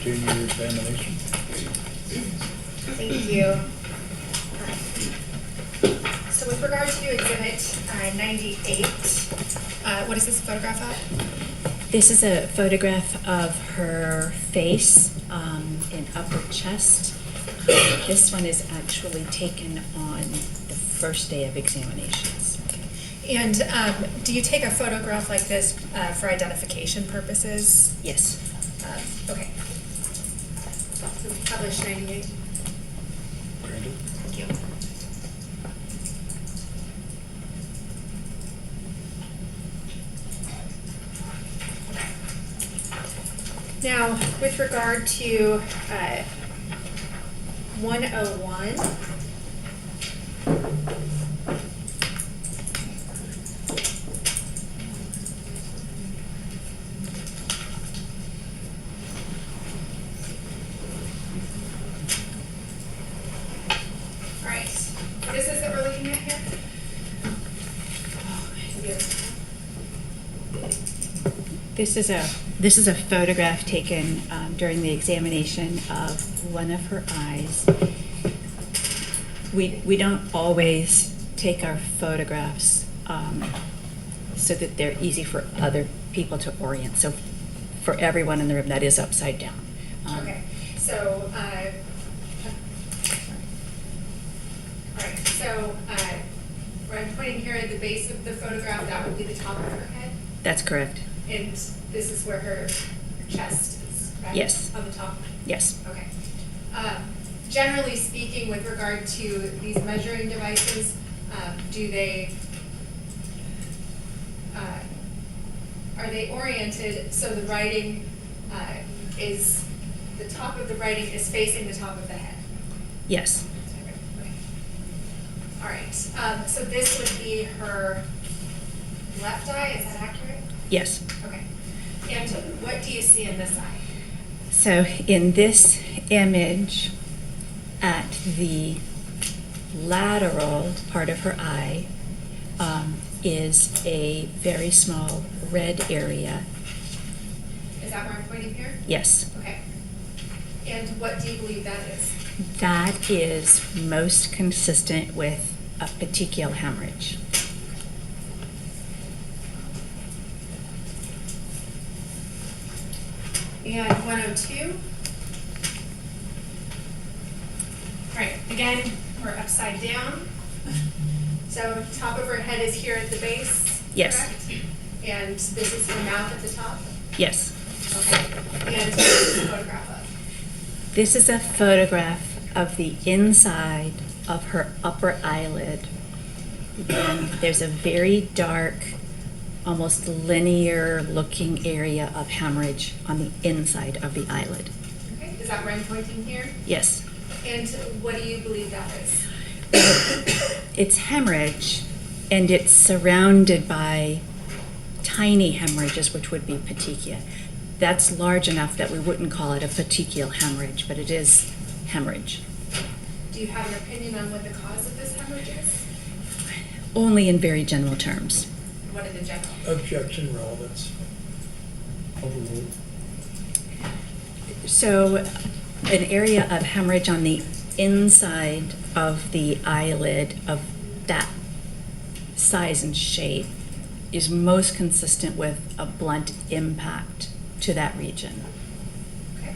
continue your examination. Thank you. So with regard to exhibit 98, what is this photograph of? This is a photograph of her face and upper chest. This one is actually taken on the first day of examinations. And do you take a photograph like this for identification purposes? Yes. Okay. So published 98. Granted. Thank you. Now, with regard to 101, all right, this is that we're looking at here? This is a photograph taken during the examination of one of her eyes. We don't always take our photographs so that they're easy for other people to orient. So for everyone in the room, that is upside down. Okay, so, all right, so where I'm pointing here at the base of the photograph, that would be the top of her head, That's correct. and this is where her chest is, right? Yes. On the top? Yes. Okay. Generally speaking, with regard to these measuring devices, do they, are they oriented so the writing is, the top of the writing is facing the top of the head? Yes. Okay. All right, so this would be her left eye, is that accurate? Yes. Okay. And what do you see in this eye? So in this image, at the lateral part of her eye is a very small red area. Is that where I'm pointing here? Yes. Okay. And what do you believe that is? That is most consistent with a petechial hemorrhage. And 102. All right, again, we're upside down. So top of her head is here at the base, Yes. correct? And this is her mouth at the top? Yes. Okay. And what is this a photograph of? This is a photograph of the inside of her upper eyelid. And there's a very dark, almost linear looking area of hemorrhage on the inside of the eyelid. Okay, is that where I'm pointing here? Yes. And what do you believe that is? It's hemorrhage, and it's surrounded by tiny hemorrhages, which would be petechiae. That's large enough that we wouldn't call it a petechial hemorrhage, but it is hemorrhage. Do you have an opinion on what the cause of this hemorrhage is? Only in very general terms. What are the general? Objection, relevance. Overruled. So an area of hemorrhage on the inside of the eyelid of that size and shape is most consistent with a blunt impact to that region. Okay.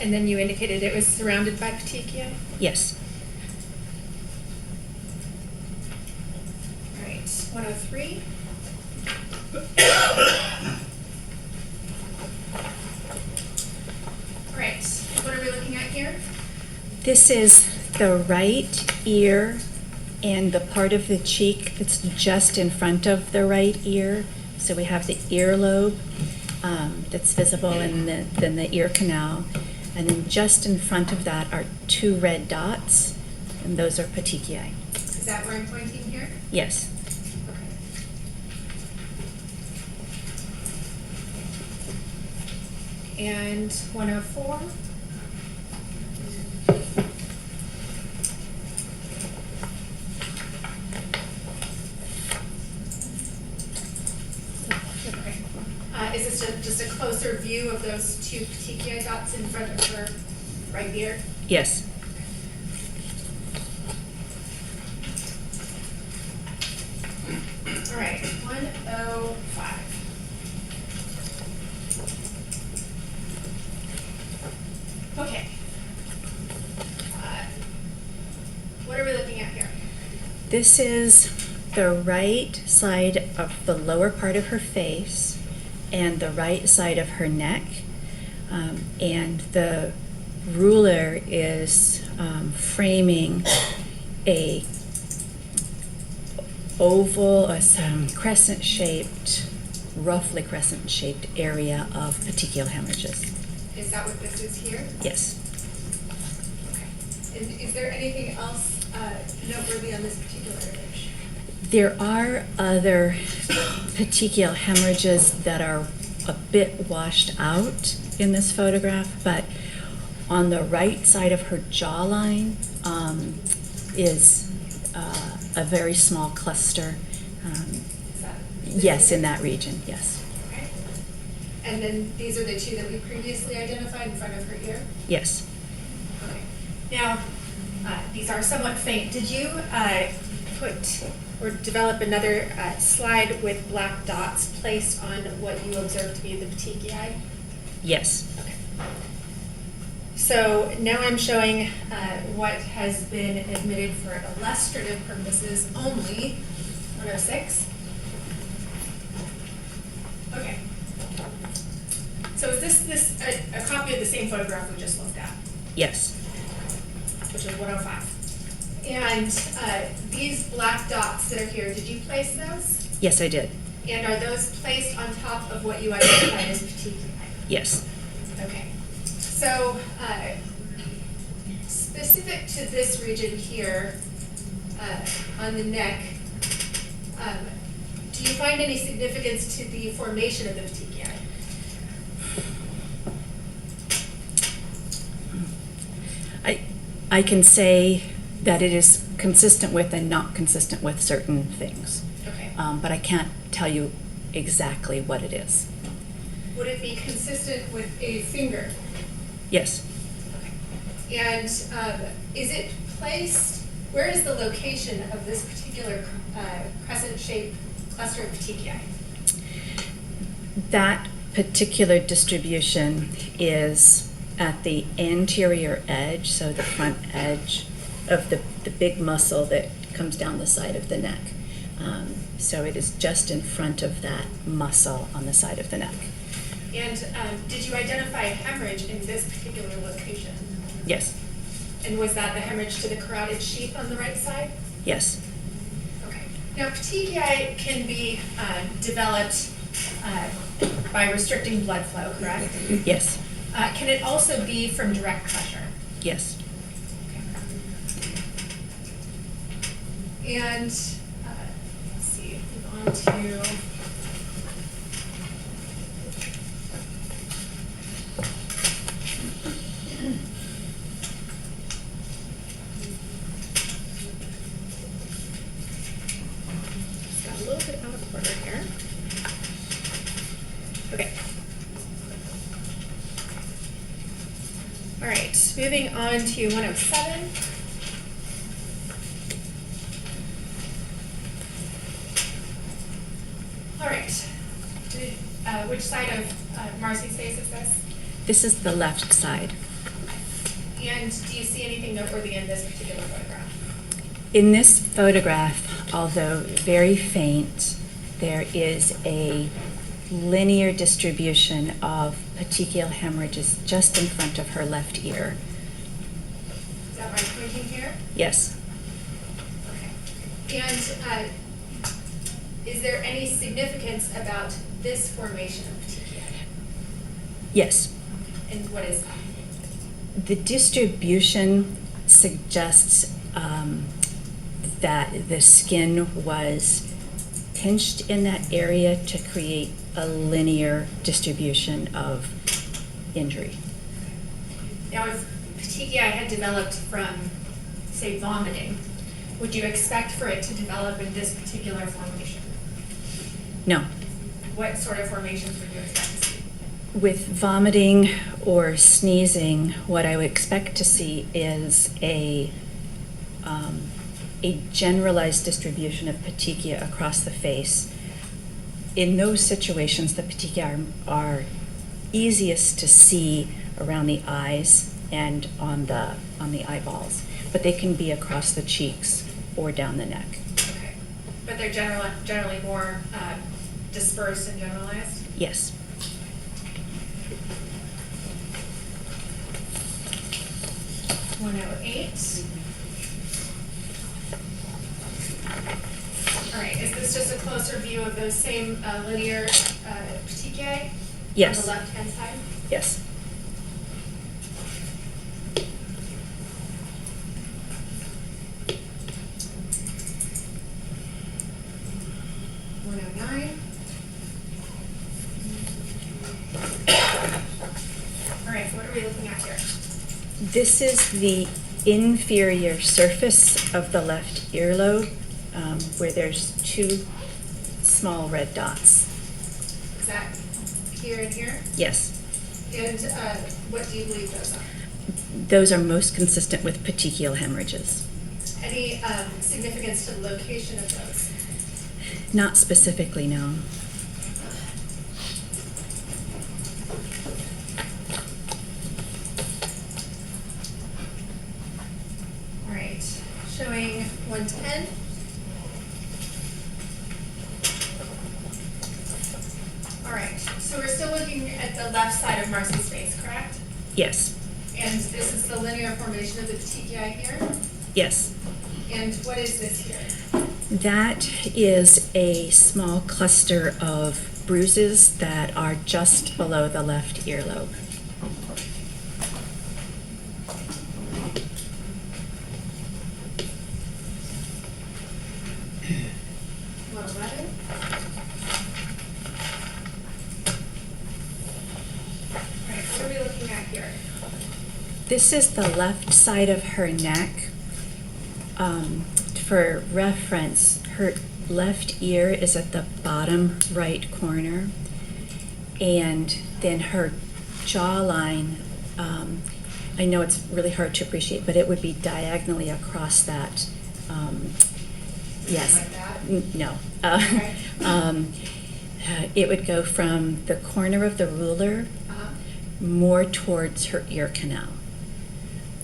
And then you indicated it was surrounded by petechiae? Yes. All right, 103. All right, what are we looking at here? This is the right ear and the part of the cheek that's just in front of the right ear. So we have the earlobe that's visible, and then the ear canal. And then just in front of that are two red dots, and those are petechiae. Is that where I'm pointing here? Yes. Okay. And 104. Is this just a closer view of those two petechiae dots in front of her right ear? Yes. All right, 105. Okay. What are we looking at here? This is the right side of the lower part of her face and the right side of her neck. And the ruler is framing a oval, some crescent-shaped, roughly crescent-shaped area of petechial hemorrhages. Is that what this is here? Yes. Okay. And is there anything else noteworthy on this particular image? There are other petechial hemorrhages that are a bit washed out in this photograph, but on the right side of her jawline is a very small cluster. Is that Yes, in that region, yes. Okay. And then these are the two that we previously identified in front of her ear? Yes. Okay. Now, these are somewhat faint. Did you put or develop another slide with black dots placed on what you observed to be the petechiae? Yes. Okay. So now I'm showing what has been admitted for illustrative purposes only, 106. Okay. So is this a copy of the same photograph we just looked at, Yes. which is 105? And these black dots that are here, did you place those? Yes, I did. And are those placed on top of what you identified as petechiae? Yes. Okay. So specific to this region here on the neck, do you find any significance to the formation of the petechiae? I can say that it is consistent with and not consistent with certain things, Okay. but I can't tell you exactly what it is. Would it be consistent with a finger? Yes. Okay. And is it placed, where is the location of this particular crescent-shaped cluster of petechiae? That particular distribution is at the anterior edge, so the front edge of the big muscle that comes down the side of the neck. So it is just in front of that muscle on the side of the neck. And did you identify a hemorrhage in this particular location? Yes. And was that the hemorrhage to the carotid sheath on the right side? Yes. Okay. Now, petechiae can be developed by restricting blood flow, correct? Yes. Can it also be from direct pressure? Yes. And let's see, move on to. Just got a little bit out of order here. Okay. All right, moving on to 107. All right. Which side of Marcy's face is this? This is the left side. And do you see anything noteworthy in this particular photograph? In this photograph, although very faint, there is a linear distribution of petechial hemorrhages just in front of her left ear. Is that right pointing here? Yes. Okay. And is there any significance about this formation of petechiae? Yes. And what is that? The distribution suggests that the skin was pinched in that area to create a linear distribution of injury. Now, if petechiae had developed from, say, vomiting, would you expect for it to develop in this particular formation? No. what sort of formations would you expect to see? With vomiting or sneezing, what I would expect to see is a generalized distribution of petechiae across the face. In those situations, the petechiae are easiest to see around the eyes and on the eyeballs, but they can be across the cheeks or down the neck. Okay, but they're generally more dispersed and generalized? Yes. .108. All right, is this just a closer view of those same linear petechiae? Yes. On the left-hand side? Yes. .109. All right, what are we looking at here? This is the inferior surface of the left earlobe, where there's two small red dots. Is that here and here? Yes. And what do you believe those are? Those are most consistent with petechial hemorrhages. Any significance to the location of those? Not specifically known. All right, showing 110. All right, so we're still looking at the left side of Marcy's face, correct? Yes. And this is the linear formation of the petechiae here? Yes. And what is this here? That is a small cluster of bruises that are just below the left earlobe. What, 11? All right, what are we looking at here? This is the left side of her neck. For reference, her left ear is at the bottom right corner, and then her jawline, I know it's really hard to appreciate, but it would be diagonally across that. Yes. Like that? No. Okay. It would go from the corner of the ruler Uh-huh. more towards her ear canal.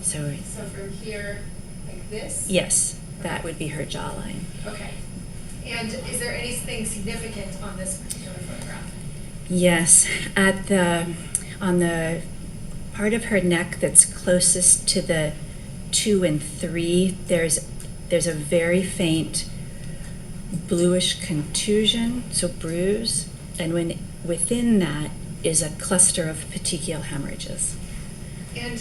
So, So from here, like this? yes, that would be her jawline. Okay. And is there anything significant on this particular photograph? Yes, on the part of her neck that's closest to the 2 and 3, there's a very faint bluish contusion, so bruise, and within that is a cluster of petechial hemorrhages. And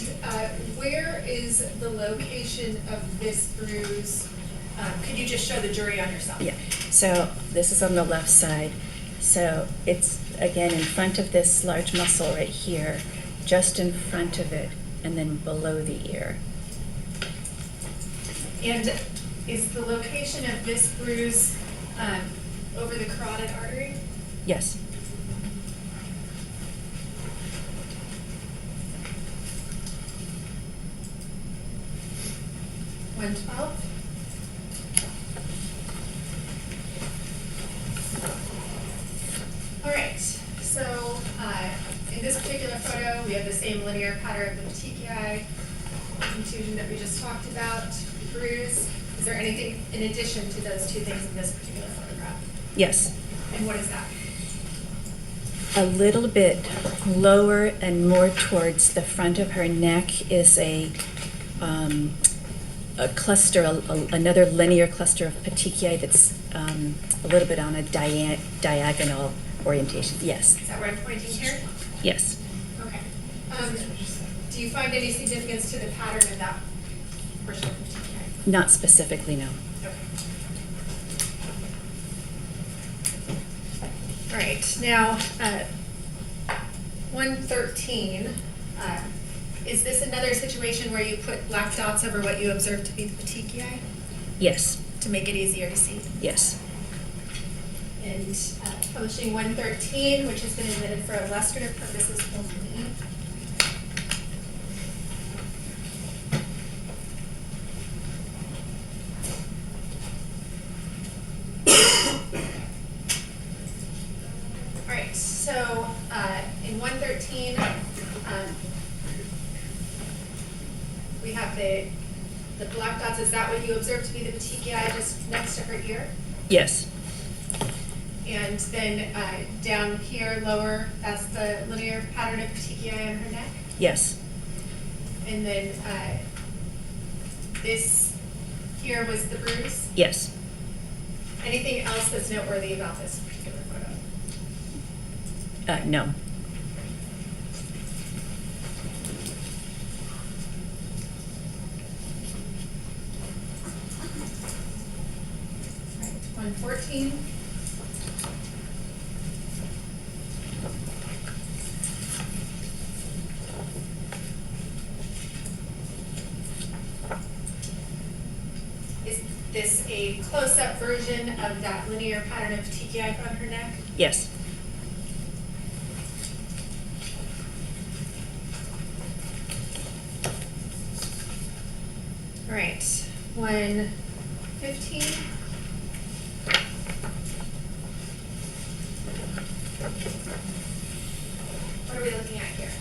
where is the location of this bruise? Could you just show the jury on yourself? Yeah, so this is on the left side. So it's, again, in front of this large muscle right here, just in front of it, and then below the ear. And is the location of this bruise over the carotid artery? Yes. .112. All right, so in this particular photo, we have the same linear pattern of the petechiae, contusion that we just talked about, bruise. Is there anything in addition to those two things in this particular photograph? Yes. And what is that? A little bit lower and more towards the front of her neck is a cluster, another linear cluster of petechiae that's a little bit on a diagonal orientation. Yes. Is that where I'm pointing here? Yes. Okay. Do you find any significance to the pattern of that portion of the petechiae? Not specifically, no. Okay. All right, now, 113, is this another situation where you put black dots over what you observe to be the petechiae Yes. to make it easier to see? Yes. and publishing 113, which has been admitted for illustrative purposes only. All right, so in 113, we have the black dots. Is that what you observed to be the petechiae just next to her ear? Yes. And then down here lower, that's the linear pattern of petechiae on her neck? Yes. And then this here was the bruise? Yes. Anything else that's noteworthy about this particular photo? No. Right, 114. Is this a close-up version of that linear pattern of petechiae on her neck? Yes. All right, 115. What are we looking at here?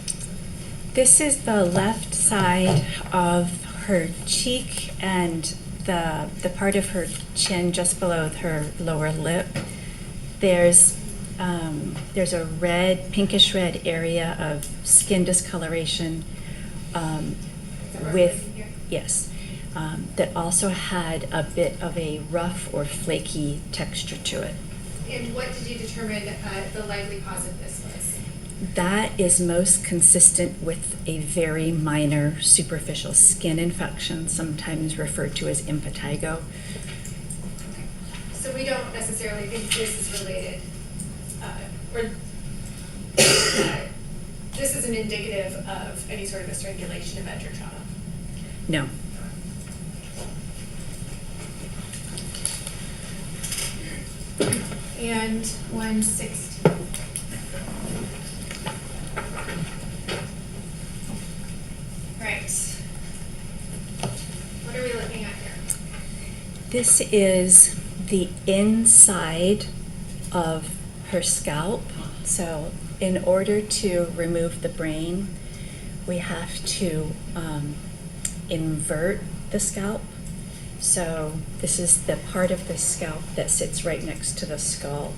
This is the left side of her cheek and the part of her chin just below her lower lip. There's a red, pinkish red area of skin discoloration with, yes, that also had a bit of a rough or flaky texture to it. And what did you determine the likely cause of this was? That is most consistent with a very minor superficial skin infection, sometimes referred to as impetigo. So we don't necessarily think this is related, or this isn't indicative of any sort of a strangulation event or trauma. No. And 116. Right. What are we looking at here? This is the inside of her scalp. So in order to remove the brain, we have to invert the scalp. So this is the part of the scalp that sits right next to the skull.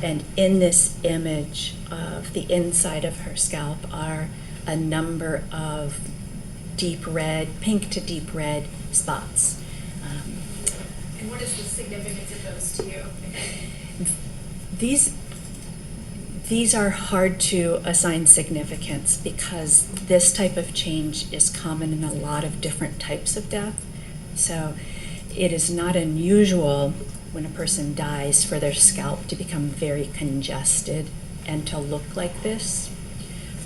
And in this image of the inside of her scalp are a number of deep red, pink to deep red spots. And what is the significance of those to you? These are hard to assign significance because this type of change is common in a lot of different types of death. So it is not unusual when a person dies for their scalp to become very congested and to look like this.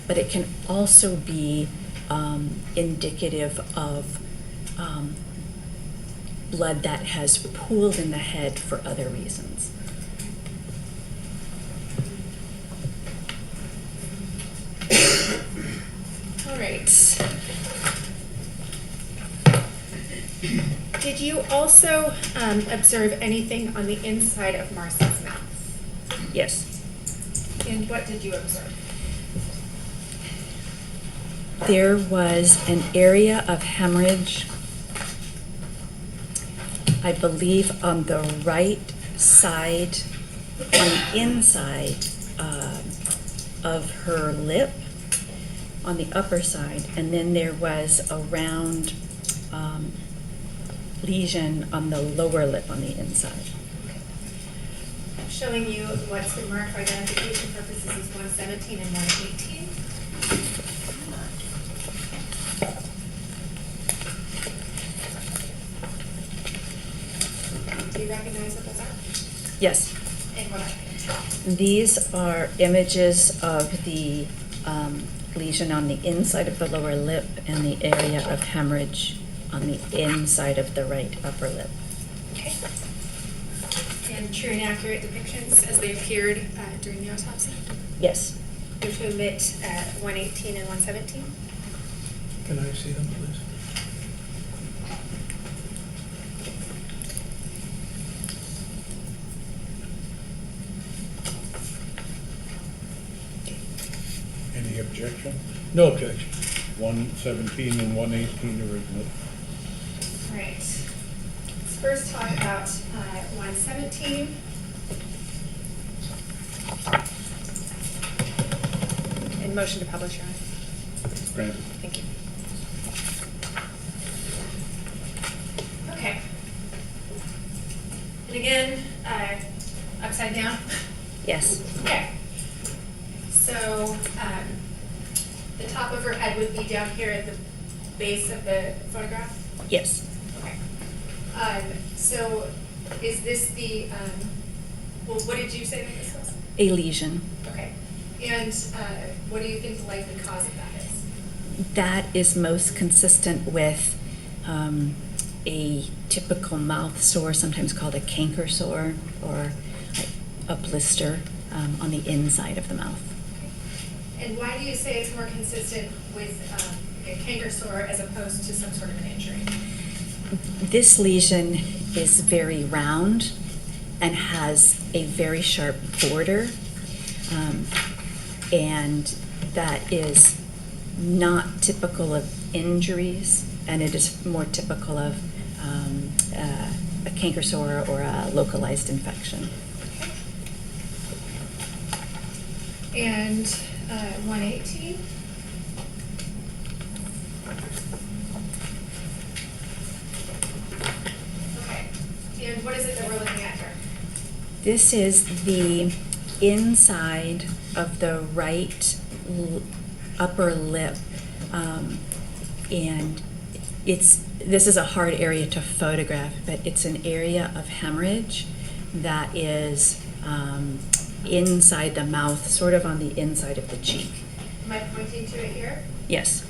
But it can also be indicative of blood that has pooled in the head for other reasons. All right. Did you also observe anything on the inside of Marcy's mouth? Yes. And what did you observe? There was an area of hemorrhage, I believe, on the right side, on the inside of her lip, on the upper side, and then there was a round lesion on the lower lip on the inside. Showing you what's been marked for identification purposes is 117 and 118. Do you recognize what those are? Yes. And what are they? These are images of the lesion on the inside of the lower lip and the area of hemorrhage on the inside of the right upper lip. Okay. and true and accurate depictions as they appeared during the autopsy? Yes. Go to omit 118 and 117. Can I see them, please? Any objection? No objection. 117 and 118 original. All right. Let's first talk about 117. And motion to publish, Your Honor. Granted. Thank you. Okay. And again, upside down. Yes. Okay. So the top of her head would be down here at the base of the photograph? Yes. Okay. So is this the, well, what did you say that this was? A lesion. Okay. And what do you think the likely cause of that is? That is most consistent with a typical mouth sore, sometimes called a canker sore, or a blister on the inside of the mouth. And why do you say it's more consistent with a canker sore as opposed to some sort of an injury? This lesion is very round and has a very sharp border, and that is not typical of injuries, and it is more typical of a canker sore or a localized infection. And 118? Okay. And what is it that we're looking at here? This is the inside of the right upper lip, and this is a hard area to photograph, but it's an area of hemorrhage that is inside the mouth, sort of on the inside of the cheek. Am I pointing to it here? Yes.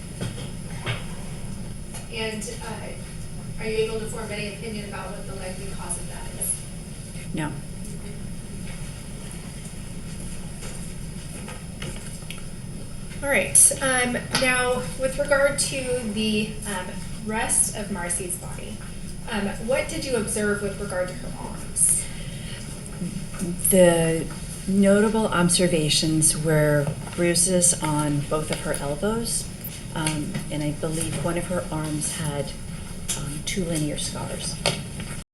And are you able to form any opinion about what the likely cause of that is? No. All right. Now, with regard to the rest of Marcy's body, what did you observe with regard to her arms? The notable observations were bruises on both of her elbows, and I believe one of her arms had 2 linear scars.